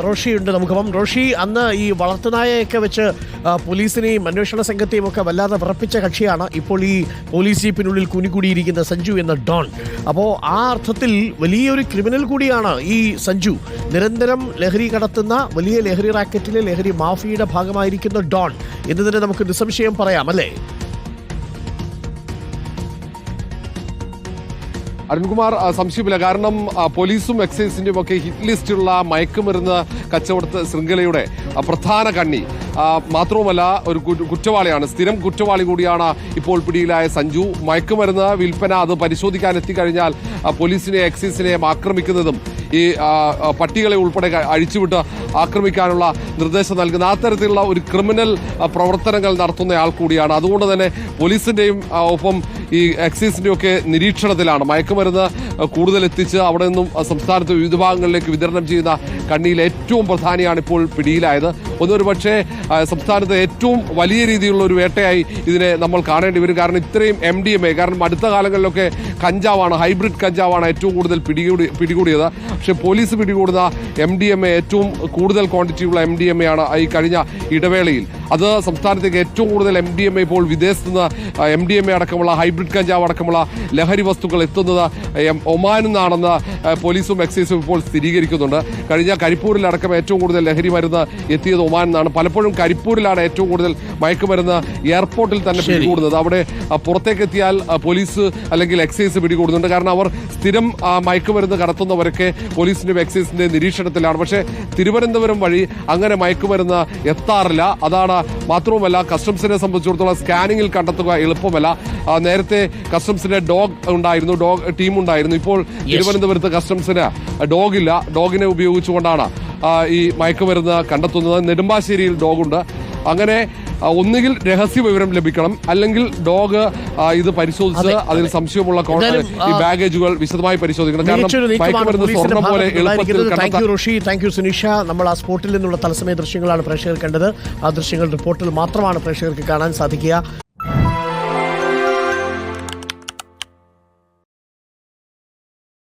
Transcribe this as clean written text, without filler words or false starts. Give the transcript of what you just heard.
റോഷിയുണ്ട്. നമുക്കപ്പം റോഷി, അന്ന് ഈ വളർത്തുനായയൊക്കെ വെച്ച് പോലീസിനെയും അന്വേഷണ സംഘത്തെയും ഒക്കെ വല്ലാതെ വിറപ്പിച്ച കക്ഷിയാണ് ഇപ്പോൾ ഈ പോലീസ് ജീപ്പിനുള്ളിൽ കുനികൂടിയിരിക്കുന്ന സഞ്ജു എന്ന ഡോൺ. അപ്പോൾ ആ അർത്ഥത്തിൽ വലിയൊരു ക്രിമിനൽ കൂടിയാണ് ഈ സഞ്ജു. നിരന്തരം ലഹരി കടത്തുന്ന വലിയ ലഹരി റാക്കറ്റിലെ ലഹരി മാഫിയയുടെ ഭാഗമായിരിക്കുന്ന ഡോൺ എന്ന് തന്നെ നമുക്ക് നിസ്സംശയം പറയാം, അല്ലേ? അരുൺകുമാർ, സംശയമില്ല. കാരണം പോലീസും എക്സൈസിന്റെയും ഒക്കെ ഹിറ്റ് ലിസ്റ്റുള്ള മയക്കുമരുന്ന് കച്ചവട ശൃംഖലയുടെ പ്രധാന കണ്ണി മാത്രവുമല്ല ഒരു കുറ്റവാളിയാണ്, സ്ഥിരം കുറ്റവാളി കൂടിയാണ് ഇപ്പോൾ പിടിയിലായ സഞ്ജു. മയക്കുമരുന്ന് വിൽപ്പന അത് പരിശോധിക്കാൻ എത്തിക്കഴിഞ്ഞാൽ പോലീസിനെ എക്സൈസിനെയും ആക്രമിക്കുന്നതും ഈ പട്ടികളെ ഉൾപ്പെടെ അഴിച്ചുവിട്ട് ആക്രമിക്കാനുള്ള നിർദ്ദേശം നൽകുന്ന അത്തരത്തിലുള്ള ഒരു ക്രിമിനൽ പ്രവർത്തനങ്ങൾ നടത്തുന്ന ആൾ കൂടിയാണ്. അതുകൊണ്ട് തന്നെ പോലീസിന്റെയും ഒപ്പം ഈ എക്സൈസിന്റെയും ഒക്കെ നിരീക്ഷണത്തിലാണ്. മയക്കുമരുന്ന് കൂടുതൽ എത്തിച്ച് അവിടെ നിന്നും സംസ്ഥാനത്ത് വിവിധ ഭാഗങ്ങളിലേക്ക് വിതരണം ചെയ്യുന്ന കണ്ണിയിൽ ഏറ്റവും പ്രധാനിയാണ് ഇപ്പോൾ പിടിയിലായത്. ഒന്നൊരു പക്ഷേ സംസ്ഥാനത്ത് ഏറ്റവും വലിയ രീതിയിലുള്ള ഒരു വേട്ടയായി ഇതിനെ നമ്മൾ കാണേണ്ടി വരും. കാരണം ഇത്രയും MDMA, കാരണം അടുത്ത കാലങ്ങളിലൊക്കെ കഞ്ചാവാണ്, ഹൈബ്രിഡ് കഞ്ചാവാണ് ഏറ്റവും കൂടുതൽ പിടികൂടിയത്. പക്ഷേ പോലീസ് പിടികൂടുന്ന MDMA ഏറ്റവും കൂടുതൽ ക്വാണ്ടിറ്റിയുള്ള MDMA ആണ് ഈ കഴിഞ്ഞ ഇടവേളയിൽ. അത് സംസ്ഥാനത്തേക്ക് ഏറ്റവും കൂടുതൽ MDMA ഇപ്പോൾ വിദേശത്ത് നിന്ന് MDMA അടക്കമുള്ള ഹൈബ്രിഡ് കഞ്ചാവ് അടക്കമുള്ള ലഹരി വസ്തുക്കൾ എത്തുന്നത് ഒമാനിൽ നിന്നാണെന്ന് പോലീസും എക്സൈസും ഇപ്പോൾ സ്ഥിരീകരിക്കുന്നുണ്ട്. കഴിഞ്ഞ കരിപ്പൂരിലടക്കം ഏറ്റവും കൂടുതൽ ലഹരി മരുന്ന് എത്തിയത് ഒമാനിൽ നിന്നാണ്. പലപ്പോഴും കരിപ്പൂരിലാണ് ഏറ്റവും കൂടുതൽ മയക്കുമരുന്ന് എയർപോർട്ടിൽ തന്നെ പിടികൂടുന്നത്. അവിടെ പുറത്തേക്ക് എത്തിയാൽ പോലീസ് അല്ലെങ്കിൽ എക്സൈസ് പിടികൂടുന്നുണ്ട്. കാരണം അവർ സ്ഥിരം മയക്കുമരുന്ന് കടത്തുന്നവരൊക്കെ പോലീസിന്റെയും എക്സൈസിന്റെ നിരീക്ഷണത്തിലാണ്. പക്ഷേ തിരുവനന്തപുരം വഴി അങ്ങനെ മയക്കുമരുന്ന് എത്താറില്ല. അതാണ്. മാത്രവുമല്ല, കസ്റ്റംസിനെ സംബന്ധിച്ചിടത്തോളം സ്കാനിങ്ങിൽ കണ്ടെത്തുക എളുപ്പമല്ല. നേരത്തെ കസ്റ്റംസിന്റെ ഡോഗ് ടീം ഉണ്ടായിരുന്നു. ഇപ്പോൾ തിരുവനന്തപുരത്ത് കസ്റ്റംസിന് ഡോഗില്ല. ഡോഗിനെ ഉപയോഗിച്ചുകൊണ്ടാണ് ഈ മയക്കുമരുന്ന് കണ്ടെത്തുന്നത്. നെടുമ്പാശ്ശേരിയിൽ ഡോഗുണ്ട്. അങ്ങനെ ഒന്നുകിൽ രഹസ്യ വിവരം ലഭിക്കണം, അല്ലെങ്കിൽ ഡോഗ് ഇത് പരിശോധിച്ച് അതിൽ സംശയമുള്ള ഈ ബാഗേജുകൾ വിശദമായി പരിശോധിക്കണം. കാരണം മയക്കുമരുന്ന് സ്വർണ്ണം പോലെ എളുപ്പത്തിൽ. Thank you Sunisha. നമ്മൾ ആ സ്പോട്ടിൽ നിന്നുള്ള തത്സമയ ദൃശ്യങ്ങളാണ് പ്രേക്ഷകർ കണ്ടത്. ആ ദൃശ്യങ്ങൾ റിപ്പോർട്ടിൽ മാത്രമാണ് പ്രേക്ഷകർക്ക് കാണാൻ സാധിക്കുക.